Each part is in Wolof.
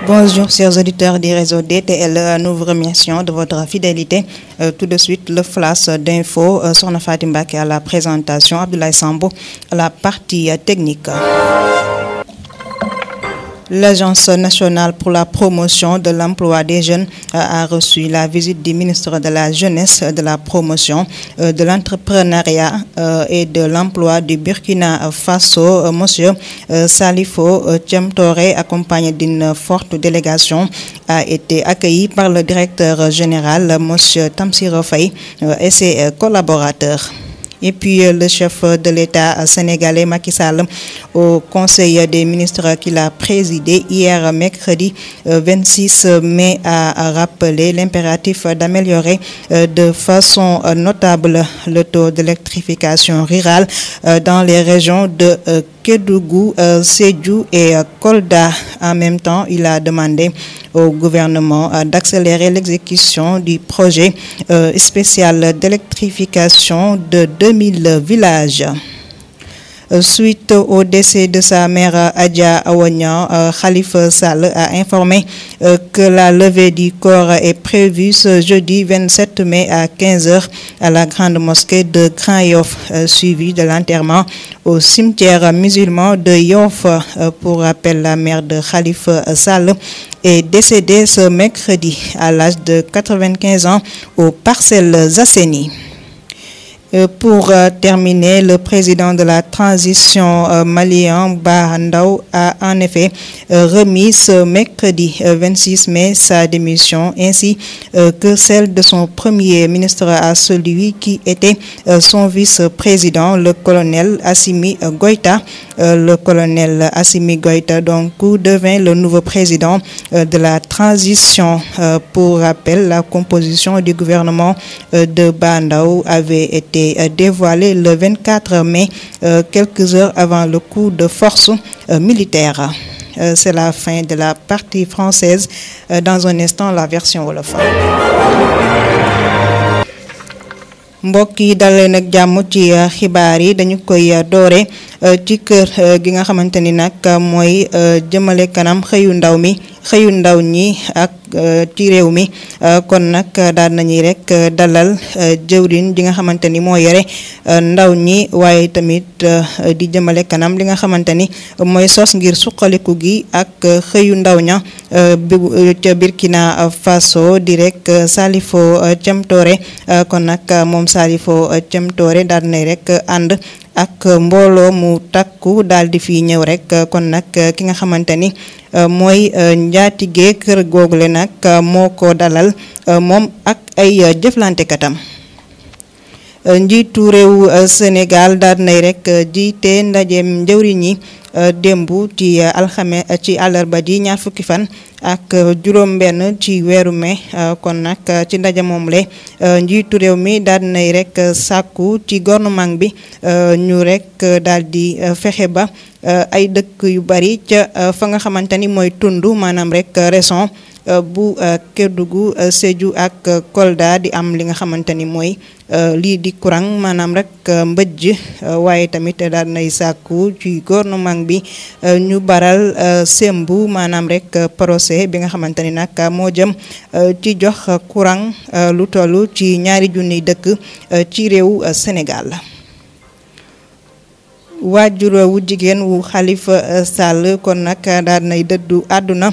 Bonjour chers auditeurs du réseau DTL, nous vous remercions de votre fidélité. Tout de suite, le flash d'info, Sokhna Faty Mbacké à la présentation, Abdoulaye Sambo à la partie technique. L'Agence nationale pour la promotion de l'emploi des jeunes a reçu la visite du ministre de la Jeunesse, de la promotion, de l'entrepreneuriat et de l'emploi du Burkina Faso, Monsieur Salifo Thiam-Touré, accompagné d'une forte délégation, a été accueilli par le directeur général, Monsieur Tamsir Faye, et ses collaborateurs. Et puis le chef de l'État sénégalais Macky Sall au Conseil des ministres qu'il a présidé hier mercredi 26 mai a rappelé l'impératif d'améliorer de façon notable le taux d'électrification rurale dans les régions de Kédougou, Sédhiou et Kolda. En même temps, il a demandé au gouvernement d'accélérer l'exécution du projet spécial d'électrification de 2000 villages. Suite au décès de sa mère Adja Awagnan, Khalifa Sall a informé que la levée du corps est prévue ce jeudi 27 mai à 15h à la grande mosquée de Grand Yoff, suivi de l'enterrement au cimetière musulman de Yoff. Pour rappel, la mère de Khalifa Sall est décédée ce mercredi à l'âge de 95 ans aux Parcelles Assainies. Pour terminer, le président de la transition malien Bah Ndaw a en effet remis ce mercredi 26 mai sa démission ainsi que celle de son premier ministre à celui qui était son vice-président, le colonel Assimi Goïta. Le colonel Assimi Goïta donc devint le nouveau président de la transition. Pour rappel, la composition du gouvernement de Bah Ndaw avait été dévoilé le 24 mai, quelques heures avant le coup de force militaire. C'est la fin de la partie française. Dans un instant, la version wolof. mbokk yi dalee nag jàmm ci xibaar yi dañu koy doore ci kër gi nga xamante ni nag mooy jëmale kanam xëyu ndaw ñi ak ci réew mi kon nag daal nañuy rek dalal jëwriñ ji nga xamante ni moo yore ndaw ñi waaye tamit di jëmale kanam li nga xamante ni mooy sos ngir suqaliku gi ak xëyu ndaw ña ca Burkina Faso di rek Salifo Thiam-Touré kon nag moom Salifo Thiam-Touré daal nay rek ànd ak mbooloo mu takku daal di fi ñëw rek kon nag ki nga xamante ni mooy njaatige kër googule nag moo ko dalal moom ak ay jëflantekatam. Njiitu réew Sénégal daal nay rek jiite ndajeem njëwriñ yi démb ci alxames ci àllarba ji ñaar fukki fan ak juróom-benn ci weeru mai kon nag ci ndaje moom le njiitu réew mi daal nay rek sàkku ci gouvernement bi ñu rek daal di fexe ba ay dëkk yu bari ca fa nga xamante ni mooy tundu maanaam rek région bu Kédougou, Sédhiou ak Kolda di am li nga xamante ni mooy lii di courant maanaam rek mbëjj waaye tamit daal nay sàkku ci gouvernement bi ñu baral sembu maanaam rek procès bi nga xamante ni nag moo jëm ci jox courant lu toll ci 2 junniy dëkk ci réew Sénégal. waajur wu jigéen wu Khalifa Sall kon nag daal nay dëddu àdduna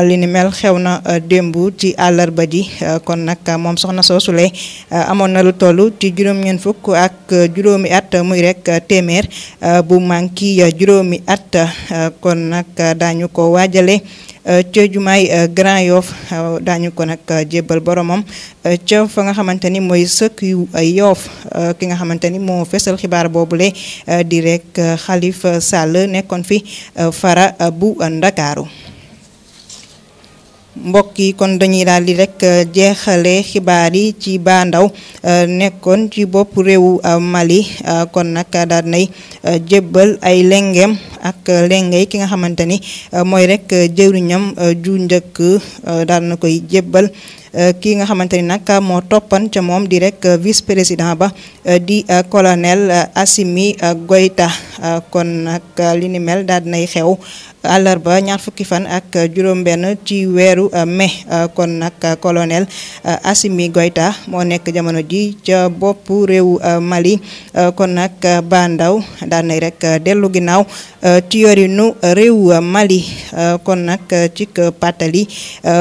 li ni mel xew na démb ci àllarba ji kon nag moom soxna soosule amoon na lu toll ci juróom-ñeent fukk ak juróomi at muy rek téeméer bu manki juróomi at kon nag daañu ko waajale ca jumaay Grand Yoff daañu ko nag jébbal boromam ca fa nga xamante ni mooy sëkk yu Yoff ki nga xamante ni moo fesal xibaar boobule di rek Khalifa Sall nekkoon fi fara bu Ndakaaru. mbokk yi kon dañuy daal di rek jeexale xibaar yi ci Bah Ndaw nekkoon ci bopp réewu Mali kon nag daal nay jébbal ay lengeem ak lengey ki nga xamante ni mooy rek jëwriñam ju njëkk daal na koy jébbal kii nga xamante ni nag moo toppan ca moom di rek vice président ba di colonel Assimi Goïta kon nag li ni mel daal dinay xew àllarba ñaar fukki fan ak juróom-benn ci weeru mai kon nag colonel Assimi Goïta moo nekk jamono ji ca boppu réewu Mali kon nag Ba Ndaw daan nay rek dellu ginnaaw ci yorinu réewu Mali kon nag ci pàttali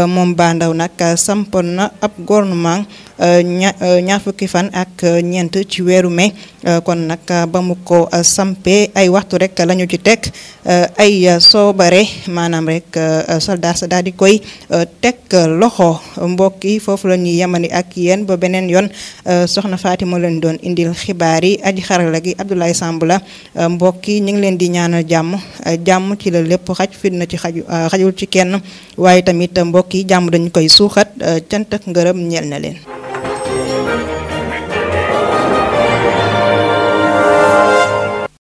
moom Ba Ndaw nag sampoon na ab gouvernement ñaar fukki fan ak ñeent ci weeru mai kon nag ba mu ko sampee ay waxtu rek lañu ci teg ay soobare maanaam rek soldat sa daal di koy teg loxo. mbokk yi foofu la ñuy yemani ak yéen ba beneen yoon soxna Fatima leen doon indil xibaar yi aji xarala gi Abdoulaye Samb la mbokk yi ñu ngi leen di ñaanal jàmm ci la lépp xaj fitna ci xajul ci kenn waaye tamit mbokk yi jàmm dañu koy suuxat cant ak ngërëm ñeel na leen.